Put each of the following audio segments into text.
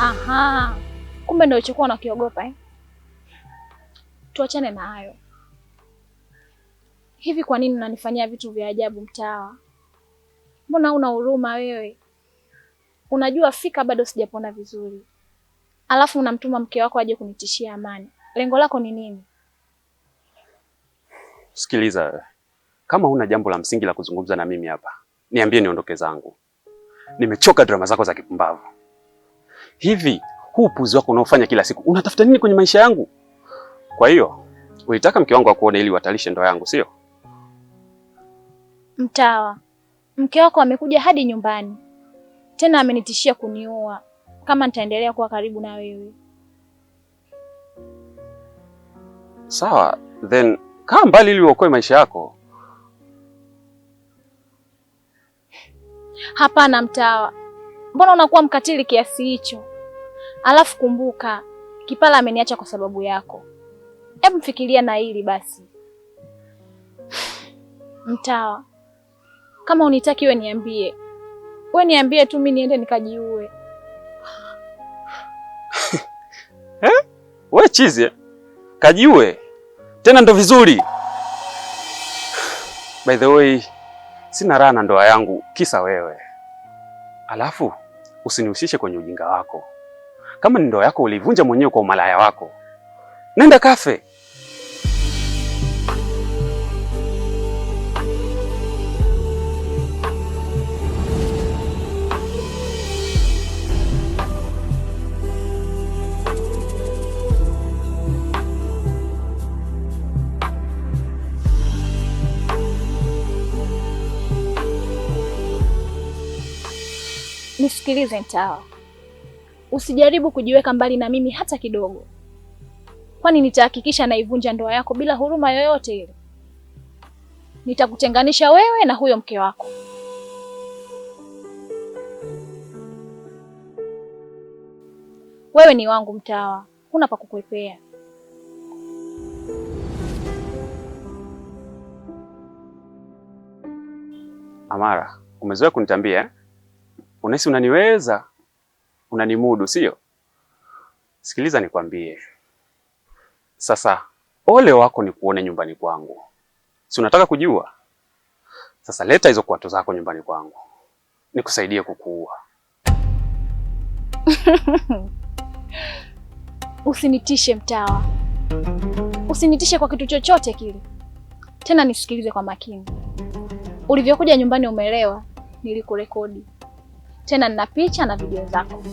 Aha, kumbe ndio ulichokuwa unakiogopa eh? Tuachane na hayo. Hivi kwa nini unanifanyia vitu vya ajabu Mtawa? Mbona una huruma wewe? Unajua fika bado sijapona vizuri. Alafu unamtuma mke wako aje kunitishia amani. Lengo lako ni nini? Sikiliza wewe. Kama huna jambo la msingi la kuzungumza na mimi hapa, niambie niondoke zangu. Nimechoka drama zako za kipumbavu. Hivi, huu upuzi wako unaofanya kila siku, unatafuta nini kwenye maisha yangu? Kwa hiyo, ulitaka mke wangu akuone ili watalishe ndoa yangu, sio? Mtawa, mke wako amekuja hadi nyumbani. Tena amenitishia kuniua kama nitaendelea kuwa karibu na wewe. Sawa, then kaa mbali ili uokoe maisha yako. Hapana Mtawa. Mbona unakuwa mkatili kiasi hicho? Alafu kumbuka, Kipala ameniacha kwa sababu yako. Hebu fikiria na hili basi. Mtawa, kama unitaki wewe niambie. Wewe niambie tu mimi niende nikajiue. Wewe chizi. Kajiue. Tena ndo vizuri. By the way, sina raha na ndoa yangu kisa wewe. Alafu usinihusishe kwenye ujinga wako. Kama ni ndoa yako ulivunja mwenyewe kwa umalaya wako, nenda kafe. Nisikilize Mtawa. Usijaribu kujiweka mbali na mimi hata kidogo. Kwani nitahakikisha naivunja ndoa yako bila huruma yoyote ile. Nitakutenganisha wewe na huyo mke wako. Wewe ni wangu Mtawa, huna pa kukwepea. Amara, umezoea kunitambia eh? Unahisi unaniweza? Unanimudu, sio? Sikiliza nikwambie. Sasa ole wako ni kuone nyumbani kwangu. Si unataka kujua? Sasa leta hizo kwato zako nyumbani kwangu. Nikusaidie kukuua. Usinitishe Mtawa. Usinitishe kwa kitu chochote kile. Tena nisikilize kwa makini. Ulivyokuja nyumbani umelewa, nilikurekodi. Tena nina picha na video zako.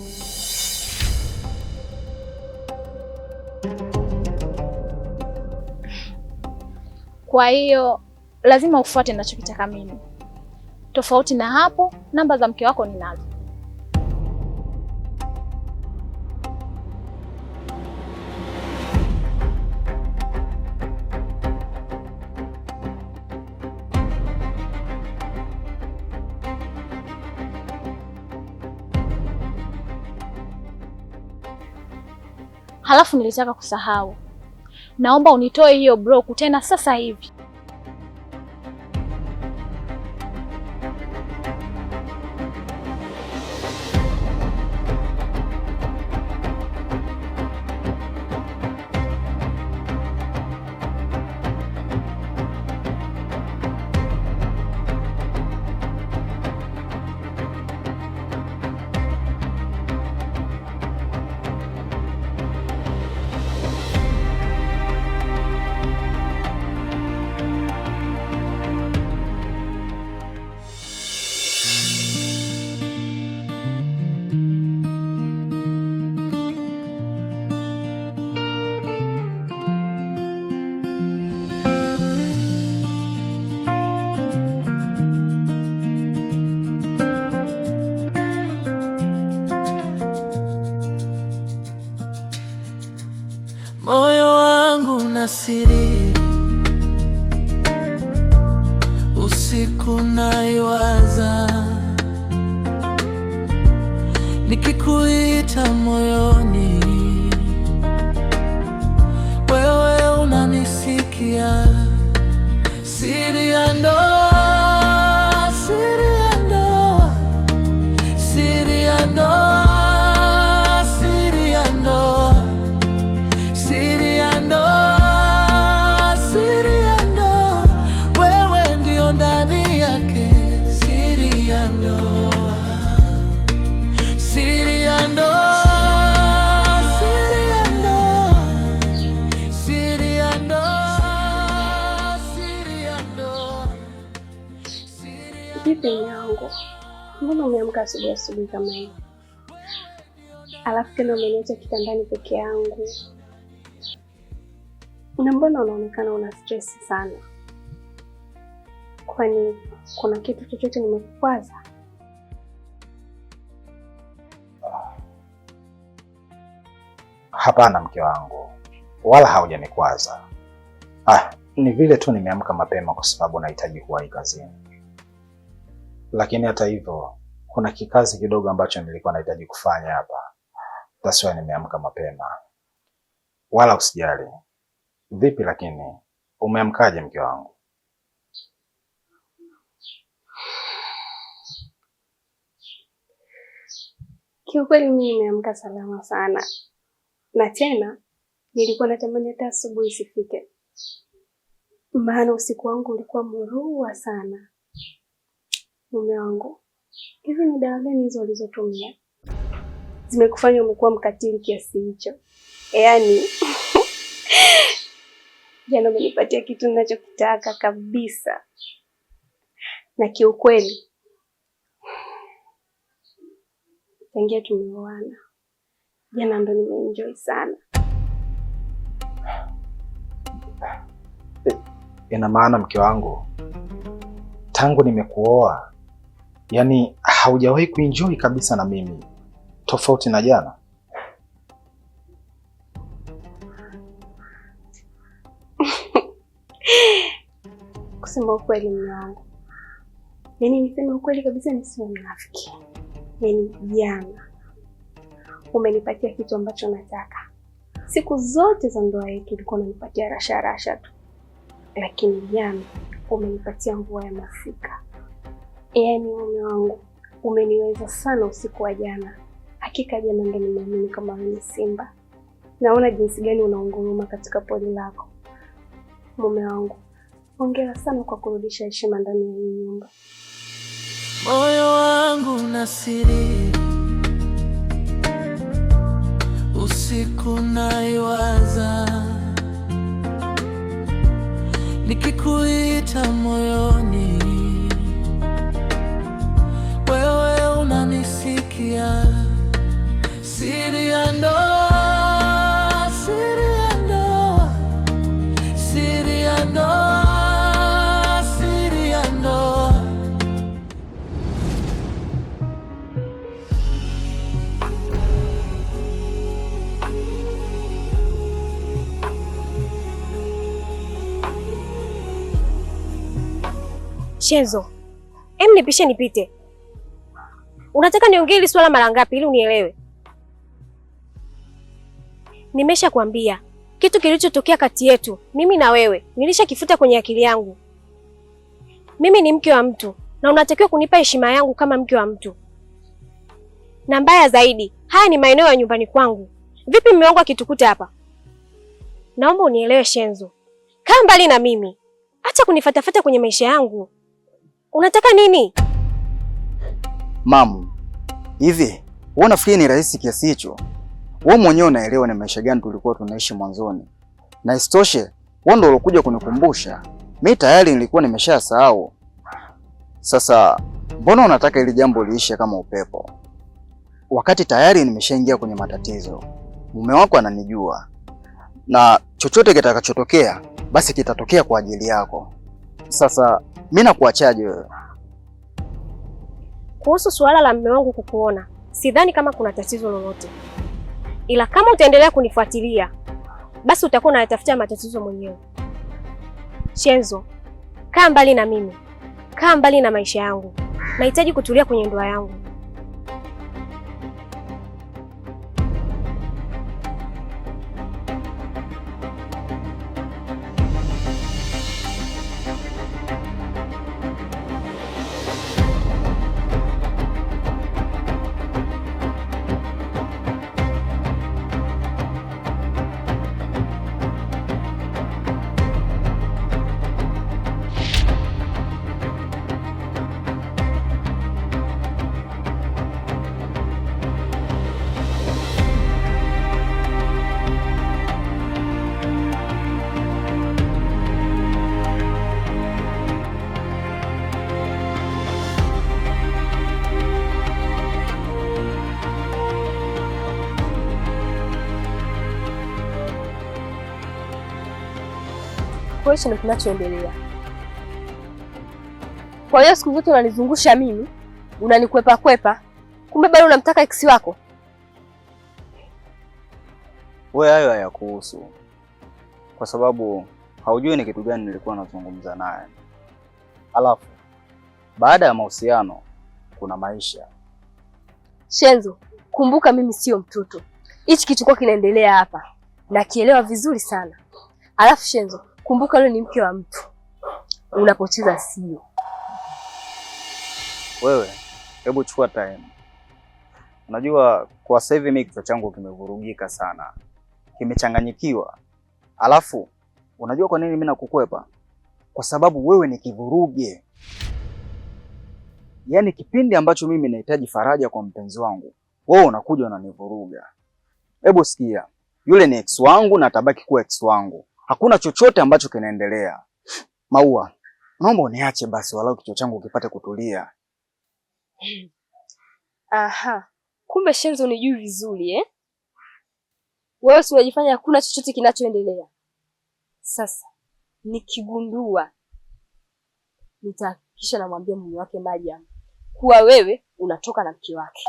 Kwa hiyo lazima ufuate ninachokitaka mimi. Tofauti na hapo, namba za mke wako ninazo. Halafu nilitaka kusahau. Naomba unitoe hiyo broku tena sasa hivi. Moyo wangu na siri, usiku naiwaza, nikikuita moyoni, wewe unanisikia. Siri ya ndoa, siri ya ndoa, siri ya ndoa, siri mbona umeamka asubuhi kama hivi? Alafu tena umeniacha kitandani peke yangu. Na mbona unaonekana una stress sana? Kwani kuna kitu chochote nimekukwaza? Hapana mke wangu, wala haujanikwaza. Ni vile tu nimeamka mapema kwa sababu nahitaji kuwahi kazini. Lakini hata hivyo, kuna kikazi kidogo ambacho nilikuwa nahitaji kufanya hapa. That's why nimeamka mapema. Wala usijali. Vipi lakini, umeamkaje mke wangu? Kiukweli mimi nimeamka salama sana. Na tena nilikuwa natamani hata asubuhi isifike. Maana usiku wangu ulikuwa murua sana. Mume wangu, hivi ni dawa gani hizo ulizotumia? Zimekufanya umekuwa mkatili kiasi hicho? Yaani jana umenipatia kitu ninachokitaka kabisa. Na kiukweli tangia tumeoana, jana ndo nimeenjoy sana. Ina maana mke wangu, tangu nimekuoa, yani haujawahi kuenjoy kabisa na mimi, tofauti na jana? Kusema ukweli mume wangu, yani niseme ukweli kabisa, nisiwe mnafiki. Yani jana umenipatia kitu ambacho nataka. Siku zote za ndoa yetu ulikuwa unanipatia rasha tu, lakini jana umenipatia mvua ya masika. Yani mume wangu, umeniweza sana usiku wa jana. Hakika jana ndo nimeamini kama wewe ni simba. Naona jinsi gani unaunguruma katika poli lako. Mume wangu, hongera sana kwa kurudisha heshima ndani ya hii nyumba. Moyo wangu na siri, usiku naiwaza, nikikuita moyoni, wewe unanisikia. Siri ya ndoa, siri ya ndoa, siri ya ndoa, siri ya ndoa. Shenzo, nipishe nipite. Unataka niongee hili swala mara ngapi ili unielewe? Nimesha kuambia kitu kilichotokea kati yetu mimi na wewe nilishakifuta kwenye akili yangu. Mimi ni mke wa mtu na unatakiwa kunipa heshima yangu kama mke wa mtu. Na mbaya zaidi, haya ni maeneo ya nyumbani kwangu. Vipi mume wangu akitukuta hapa? Naomba unielewe Shenzo. Kaa mbali na mimi. Acha kunifatafata kwenye maisha yangu. Unataka nini? Mamu, hivi wewe unafikiri ni rahisi kiasi hicho? Wewe mwenyewe unaelewa ni maisha gani tulikuwa tunaishi mwanzoni. Na isitoshe, wewe ndio ulikuja kunikumbusha. Mimi tayari nilikuwa nimeshasahau. Sasa mbona unataka ili jambo liishe kama upepo? Wakati tayari nimeshaingia kwenye matatizo. Mume wako ananijua. Na chochote kitakachotokea, basi kitatokea kwa ajili yako. Sasa mimi nakuachaje wewe? Kuhusu suala la mume wangu kukuona, sidhani kama kuna tatizo lolote. Ila kama utaendelea kunifuatilia, basi utakuwa unayatafutia matatizo mwenyewe. Shenzo, kaa mbali na mimi. Kaa mbali na maisha yangu. Nahitaji kutulia kwenye ndoa yangu. kwa hiyo ndio kinachoendelea. Kwa hiyo siku zote unanizungusha mimi, unanikwepa kwepa, kumbe bado unamtaka ex wako. Wewe hayo hayakuhusu, kwa sababu haujui ni kitu gani nilikuwa nazungumza naye. Alafu baada ya mahusiano kuna maisha. Shenzo, kumbuka mimi sio mtoto. Hichi kilichokuwa kinaendelea hapa nakielewa vizuri sana. Alafu Shenzo, kumbuka yule ni mke wa mtu. Unapocheza sio. Wewe, hebu chukua time. Unajua kwa sasa hivi mimi kichwa changu kimevurugika sana. Kimechanganyikiwa. Alafu unajua kwa nini mimi nakukwepa? Kwa sababu wewe ni kivuruge. Yaani kipindi ambacho mimi nahitaji faraja kwa mpenzi wangu, wewe unakuja unanivuruga. Hebu sikia, yule ni ex wangu na atabaki kuwa ex wangu. Hakuna chochote ambacho kinaendelea. Maua, naomba uniache basi walau kichwa changu kipate kutulia. Aha, kumbe Shenzo unijui vizuri eh? Wewe si unajifanya hakuna chochote kinachoendelea. Sasa nikigundua nitahakikisha namwambia mume wake Mariam kuwa wewe unatoka na mke wake.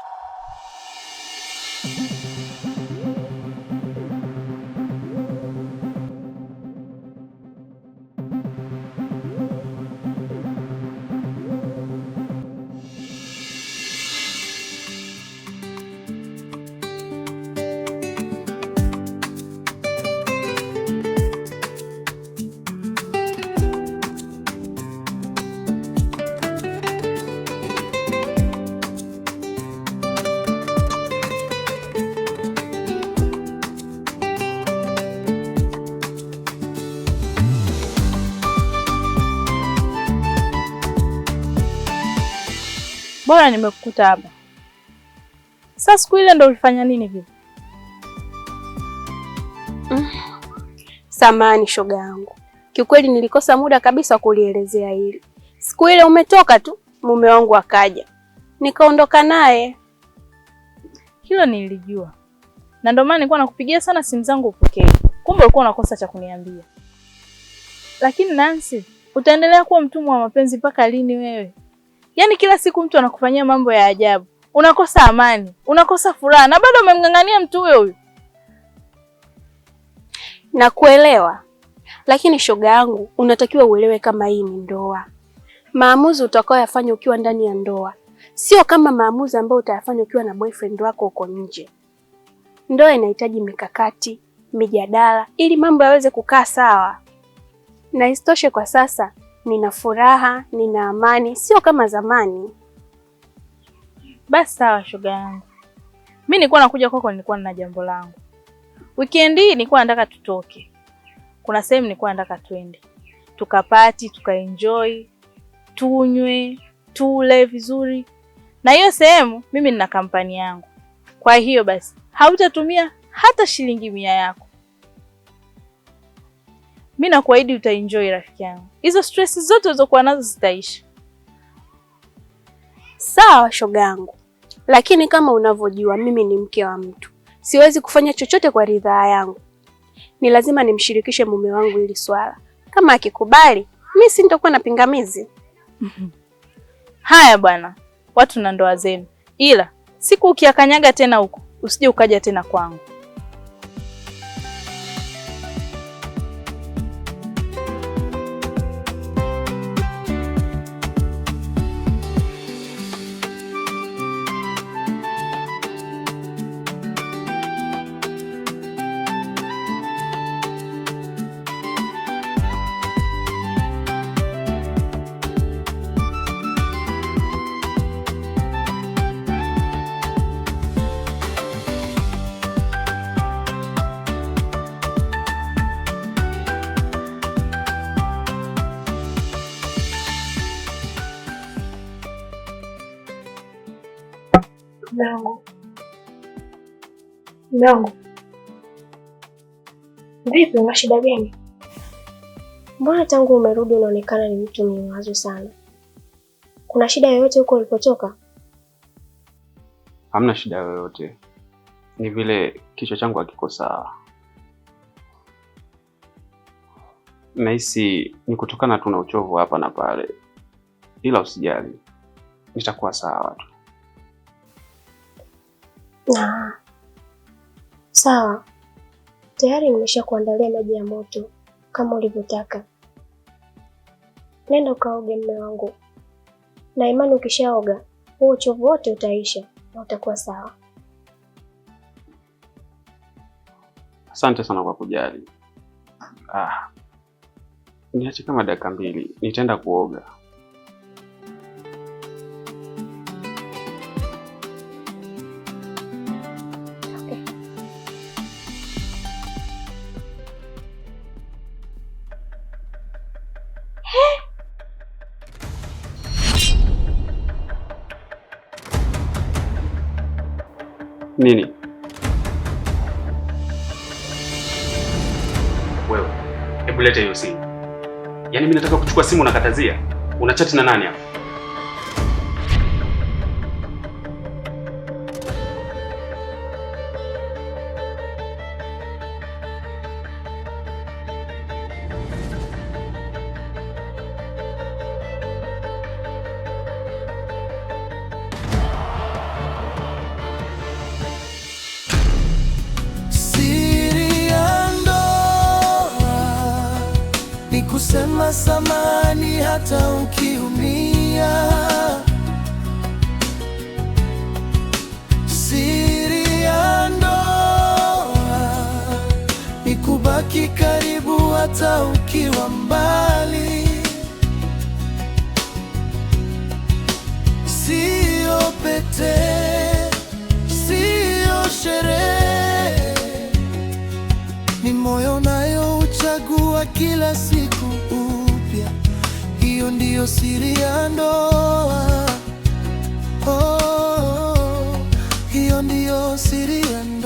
Bora nimekukuta hapa. Sasa siku ile ndo ulifanya nini vile? Samahani shoga yangu. Kiukweli nilikosa muda kabisa kulielezea hili. Siku ile umetoka tu, mume wangu akaja. Nikaondoka naye. Hilo nilijua. Na ndio maana nilikuwa nakupigia sana simu zangu upokee. Kumbe ulikuwa unakosa cha kuniambia. Lakini Nancy, utaendelea kuwa mtumwa wa mapenzi mpaka lini wewe? Yaani kila siku mtu anakufanyia mambo ya ajabu. Unakosa amani, unakosa furaha na bado umemngangania mtu huyo. Nakuelewa. Lakini shoga yangu, unatakiwa uelewe kama hii ni ndoa. Maamuzi utakayoyafanya ukiwa ndani ya ndoa sio kama maamuzi ambayo utayafanya ukiwa na boyfriend wako uko nje. Ndoa inahitaji mikakati, mijadala ili mambo yaweze kukaa sawa. Na isitoshe kwa sasa nina furaha, nina amani, sio kama zamani. Basi sawa shoga yangu. Mimi nilikuwa nakuja kwako, nilikuwa na jambo langu. Weekend hii nilikuwa nataka tutoke. Kuna sehemu nilikuwa nataka twende. Tukapati, tukaenjoy, tunywe, tule vizuri. Na hiyo sehemu mimi nina kampani yangu. Kwa hiyo basi hautatumia hata shilingi 100 yako. Mimi nakuahidi utaenjoy rafiki yangu. Hizo stress zote ulizokuwa nazo zitaisha. Sawa shoga yangu. Lakini kama unavyojua mimi ni mke wa mtu. Siwezi kufanya chochote kwa ridhaa yangu. Ni lazima nimshirikishe mume wangu hili swala. Kama akikubali, mimi si nitakuwa na pingamizi. Haya bwana, watu na ndoa zenu. Ila siku ukiakanyaga tena huko, usije ukaja tena kwangu. Mungu. Vipi, una shida gani? Mbona tangu umerudi unaonekana ni mtu mwenye mawazo sana? Kuna shida yoyote huko ulipotoka? Hamna shida yoyote. Ni vile kichwa changu hakiko sawa. nahisi ni kutokana tu na uchovu hapa na pale, ila usijali, nitakuwa sawa tu. Sawa, tayari nimesha kuandalia maji ya moto kama ulivyotaka. Nenda ukaoge mume wangu, na imani ukishaoga huo uchovu wote utaisha na utakuwa sawa. Asante sana kwa kujali. Niache kama dakika 2, nitaenda kuoga. Nini? Wewe, hebu leta hiyo simu. Yaani mimi nataka kuchukua simu unakatazia. Unachati na nani hapa? Kusema samani hata ukiumia. Siri ya ndoa ni kubaki karibu hata ukiwa mbali. Sio pete, sio sherehe, ni moyo nayo uchagua kila siku upya. Hiyo ndiyo siri ya ndoa. Oh, hiyo ndiyo siri ya ndoa.